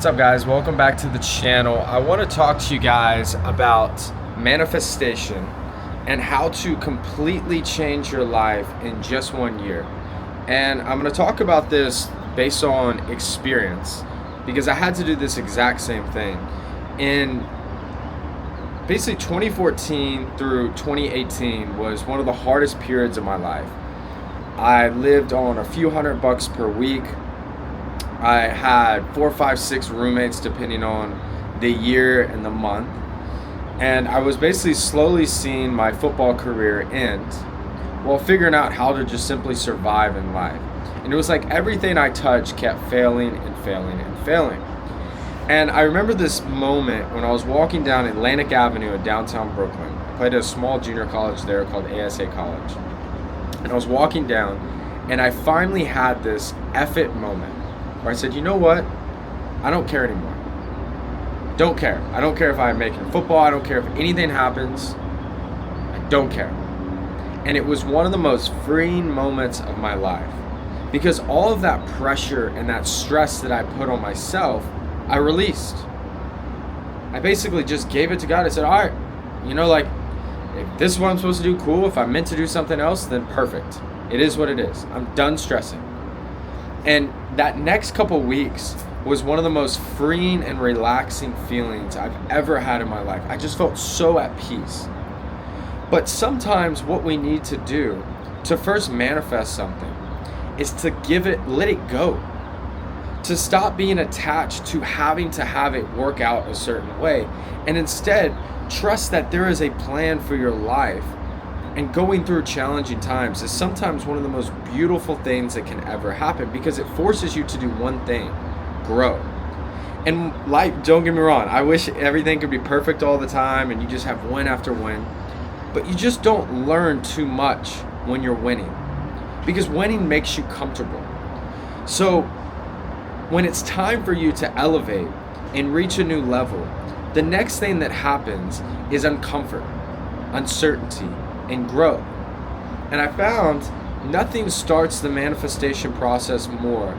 What's up, guys? Welcome back to the channel. I want to talk to you guys about manifestation and how to completely change your life in just 1 year. And I'm going to talk about this based on experience because I had to do this exact same thing. In basically 2014 through 2018 was one of the hardest periods of my life. I lived on a few $100 per week. I had 4, 5, 6 roommates depending on the year and the month. And I was basically slowly seeing my football career end while figuring out how to just simply survive in life. And it was like everything I touched kept failing and failing and failing. And I remember this moment when I was walking down Atlantic Avenue in downtown Brooklyn. I played at a small junior college there called ASA College. And I was walking down and I finally had this F it moment where I said, you know what? I don't care anymore. Don't care. I don't care if I'm making football. I don't care if anything happens. I don't care. And it was one of the most freeing moments of my life because all of that pressure and that stress that I put on myself, I released. I basically just gave it to God. I said, all right, if this is what I'm supposed to do, cool. If I'm meant to do something else, then perfect. It is what it is. I'm done stressing. And that next couple weeks was one of the most freeing and relaxing feelings I've ever had in my life. I just felt so at peace. But sometimes what we need to do to first manifest something is to let it go. To stop being attached to having to have it work out a certain way. And instead, trust that there is a plan for your life. And going through challenging times is sometimes one of the most beautiful things that can ever happen because it forces you to do one thing: grow. And life, don't get me wrong, I wish everything could be perfect all the time and you just have win after win. But you just don't learn too much when you're winning because winning makes you comfortable. So when it's time for you to elevate and reach a new level, the next thing that happens is uncomfort, uncertainty, and grow. And I found nothing starts the manifestation process more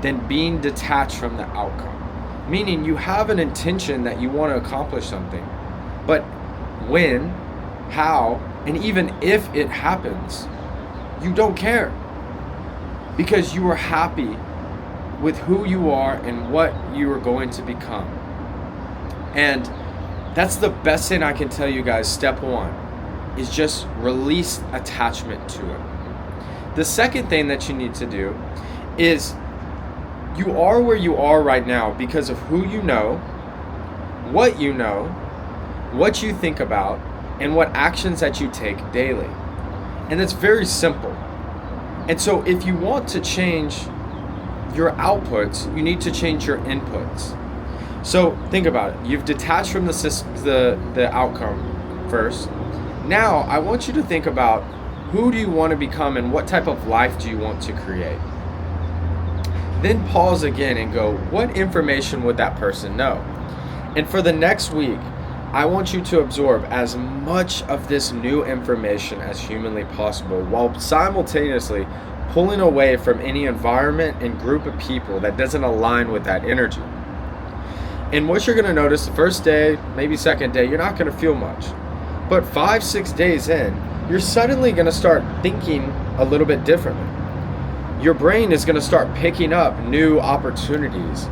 than being detached from the outcome. Meaning you have an intention that you want to accomplish something, but when, how, and even if it happens, you don't care because you are happy with who you are and what you are going to become. And that's the best thing I can tell you guys. Step one is just release attachment to it. The second thing that you need to do is you are where you are right now because of who you know, what you think about, and what actions that you take daily. And it's very simple. And so if you want to change your outputs, you need to change your inputs. So think about it. You've detached from the outcome first. Now, I want you to think about who do you want to become and what type of life do you want to create? Then pause again and go, what information would that person know? And for the next week, I want you to absorb as much of this new information as humanly possible while simultaneously pulling away from any environment and group of people that doesn't align with that energy. And what you're going to notice the first day, maybe second day, you're not going to feel much. But 5, 6 days in, you're suddenly going to start thinking a little bit differently. Your brain is going to start picking up new opportunities,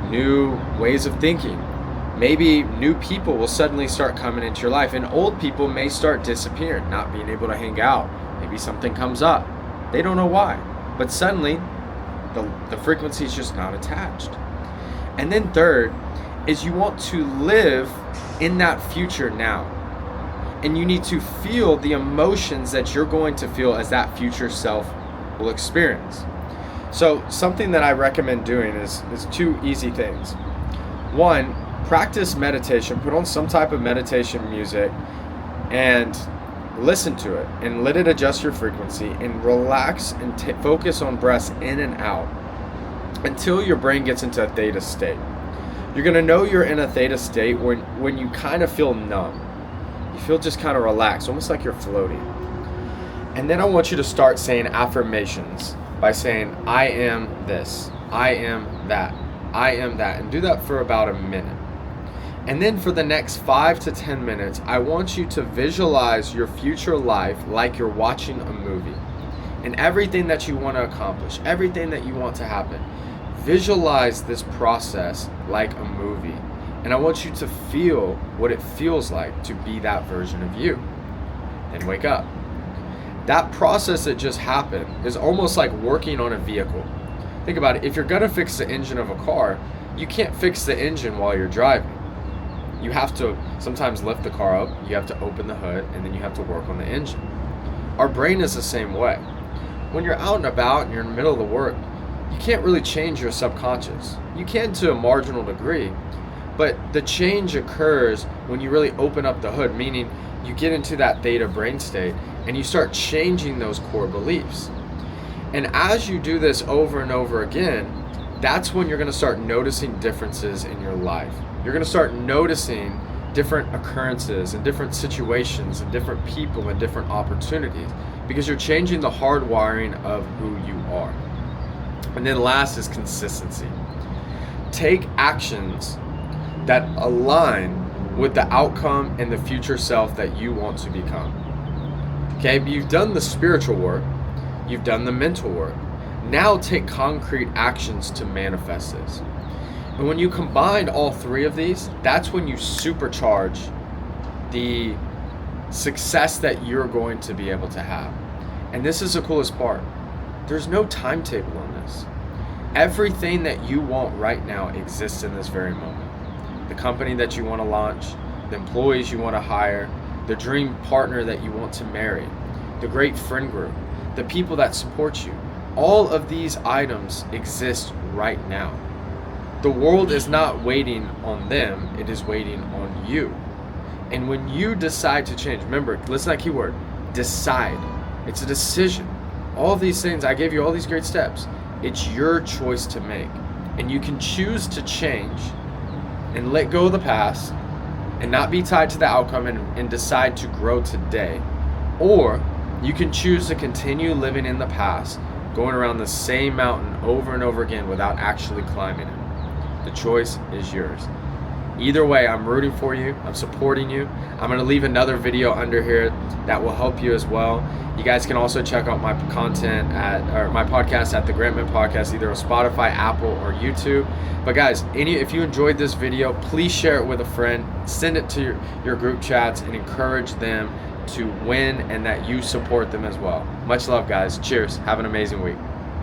new ways of thinking. Maybe new people will suddenly start coming into your life, and old people may start disappearing, not being able to hang out. Maybe something comes up. They don't know why, but suddenly the frequency is just not attached. And then third is you want to live in that future now. And you need to feel the emotions that you're going to feel as that future self will experience. So something that I recommend doing is 2 easy things. One, practice meditation. Put on some type of meditation music and listen to it and let it adjust your frequency and relax and focus on breaths in and out until your brain gets into a theta state. You're going to know you're in a theta state when you kind of feel numb. You feel just kind of relaxed, almost like you're floating. And then I want you to start saying affirmations by saying, I am this, I am that, I am that. And do that for about a minute. And then for the next 5 to 10 minutes, I want you to visualize your future life like you're watching a movie. And everything that you want to accomplish, everything that you want to happen, visualize this process like a movie. And I want you to feel what it feels like to be that version of you. Then wake up. That process that just happened is almost like working on a vehicle. Think about it. If you're going to fix the engine of a car, you can't fix the engine while you're driving. You have to sometimes lift the car up, you have to open the hood, and then you have to work on the engine. Our brain is the same way. When you're out and about and you're in the middle of the work, you can't really change your subconscious. You can to a marginal degree, but the change occurs when you really open up the hood, meaning you get into that theta brain state and you start changing those core beliefs. And as you do this over and over again, that's when you're going to start noticing differences in your life. You're going to start noticing different occurrences and different situations and different people and different opportunities because you're changing the hardwiring of who you are. And then last is consistency. Take actions that align with the outcome and the future self that you want to become. Okay, you've done the spiritual work, you've done the mental work. Now take concrete actions to manifest this. And when you combine all three of these, that's when you supercharge the success that you're going to be able to have. And this is the coolest part. There's no timetable on this. Everything that you want right now exists in this very moment. The company that you want to launch, the employees you want to hire, the dream partner that you want to marry, the great friend group, the people that support you. All of these items exist right now. The world is not waiting on them, it is waiting on you. And when you decide to change, remember, listen to that keyword, decide. It's a decision. All of these things, I gave you all these great steps. It's your choice to make. And you can choose to change and let go of the past and not be tied to the outcome and decide to grow today. Or you can choose to continue living in the past, going around the same mountain over and over again without actually climbing it. The choice is yours. Either way, I'm rooting for you. I'm supporting you. I'm going to leave another video under here that will help you as well. You guys can also check out my content my podcast at the Grantman Podcast, either on Spotify, Apple, or YouTube. But guys, if you enjoyed this video, please share it with a friend. Send it to your group chats and encourage them to win and that you support them as well. Much love, guys. Cheers. Have an amazing week.